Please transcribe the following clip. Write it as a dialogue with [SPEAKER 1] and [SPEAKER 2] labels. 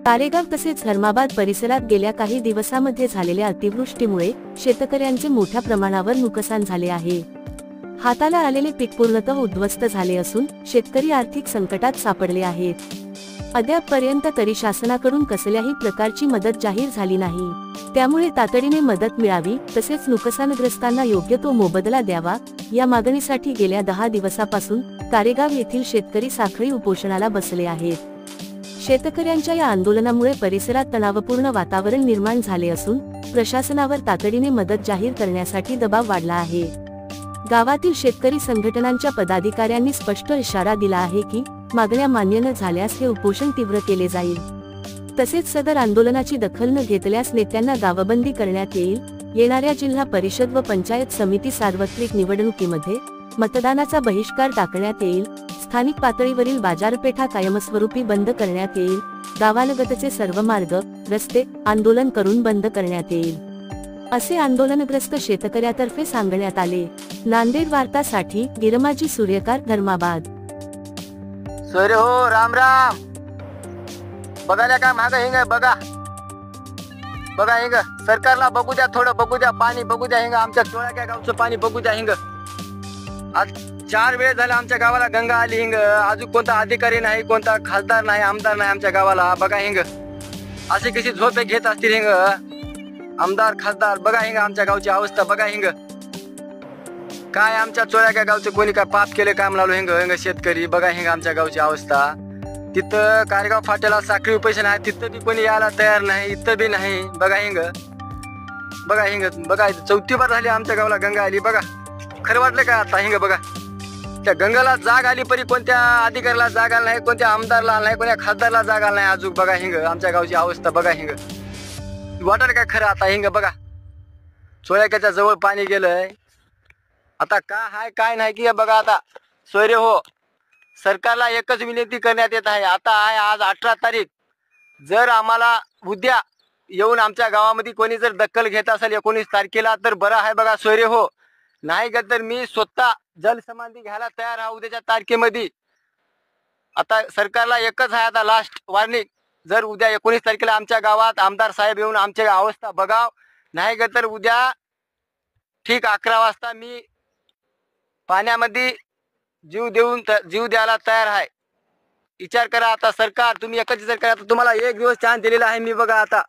[SPEAKER 1] कारेगाव तसेच धर्माबाद परिसरात गेल्या काही दिवसांमध्ये झालेल्या अतिवृष्टीमुळे शेतकऱ्यांचे मोठ्या प्रमाणावर नुकसान झाले आहे। हाताला आलेले पीक पूर्णतः उद्ध्वस्त झाले असून शेतकरी आर्थिक संकटात सापडले आहेत। अद्यापपर्यंत तरी शासनाकडून कसल्याही प्रकारची मदत जाहीर झाली नाही। त्यामुळे तातडीने मदत मिळावी तसेच नुकसानग्रस्तांना योग्य तो मोबदला द्यावा या मागणीसाठी गेल्या 10 दिवसापासून कारेगाव येथील शेतकरी साखळी उपोषणाला बसले आहेत। शेतकऱ्यांच्या या आंदोलनामुळे परिसरात तणावपूर्ण वातावरण निर्माण झाले असून प्रशासनावर तातडीने मदत जाहीर करण्यासाठी दबाव वाढला आहे। गावातील शेतकरी संघटनांच्या पदाधिकाऱ्यांनी स्पष्ट इशारा दिला आहे की मागण्या मान्य न झाल्यास हे उपोषण तीव्र केले जाईल। तसेच सदर आंदोलनाची दखल न घेतल्यास नेत्यांना गावबंदी करण्यात येईल। येणाऱ्या जिल्हा परिषद व पंचायत समिती सार्वत्रिक निवडणुकीमध्ये मतदानाचा बहिष्कार टाकण्यात येईल। स्थानिक पातळीवरील बाजारपेठा कायमस्वरूपी बंद करण्यात येईल। गावालगतचे सर्व मार्ग रस्ते आंदोलन करून बंद करण्यात येईल असे आंदोलनग्रस्त शेतकऱ्यातर्फे सांगण्यात आले। नांदेड वार्तासाठी गिरमाजी सूर्यकार धर्माबाद।
[SPEAKER 2] सर हो राम राम। बघायला काय माग हिंग बघा बघा हिंग सरकारला बघू द्या, थोडं बघू द्या, पाणी बघू द्या हिंग, आमच्या टोळ्या गावचं पाणी बघू द्या हिंग। आज 4 वेळ झाले आमच्या गावाला गंगा आली हिंग, अजून कोणता अधिकारी नाही, कोणता खासदार नाही, आमदार नाही आमच्या गावाला। बघा हिंग असे कशी झोपे घेत असतील हिंग आमदार खासदार। बघा हिंग आमच्या गावची अवस्था बघा हिंग, काय आमच्या चोळ्या गावचे कोणी काय पाप केले काय म्हणालो हिंग हिंग शेतकरी। बघा हिंग आमच्या गावची अवस्था, तिथं कारेगाव फाट्याला साखळी उपोषण आहे, तिथं बी कोणी यायला तयार नाही, इथं बी नाही। बघा हिंग बघा हिंग बघा 4थी बार झाली आमच्या गावाला गंगा आली। बघा खरं वाटलं काय आता हिंग बघा, त्या गंगाला जाग आली परी कोणत्या अधिकाऱ्याला जाग आला नाही, कोणत्या आमदारला नाही, कोणत्या खासदारला जाग आला नाही अजून। बघा हिंग आमच्या गावची अवस्था बघा हिंग, वाटलं काय खरं आता हिंग बघा चोळ्याच्या जवळ पाणी गेलंय। आता काय हाय काय नाही की बघा आता सोयरे हो, सरकारला एकच विनंती करण्यात येत आहे। आता आहे आज 18 तारीख, जर आम्हाला उद्या येऊन आमच्या गावामध्ये कोणी जर दखल घेत असेल 19 तारखेला तर बरं आहे बघा सोयरे हो, नाही का तर मी स्वतः जलसमाधी घ्यायला तयार आहे उद्याच्या तारखेमध्ये। आता सरकारला एकच आहे आता लास्ट वॉर्निंग, जर उद्या 19 तारखेला आमच्या गावात आमदार साहेब येऊन आमची अवस्था बघाव, नाही का तर उद्या ठीक 11 वाजता मी पाण्यामध्ये जीव द्यायला तयार आहे। विचार करा आता सरकार, तुम्ही एकच विचार करा, तुम्हाला 1 दिवस चान्स दिलेला आहे मी बघा आता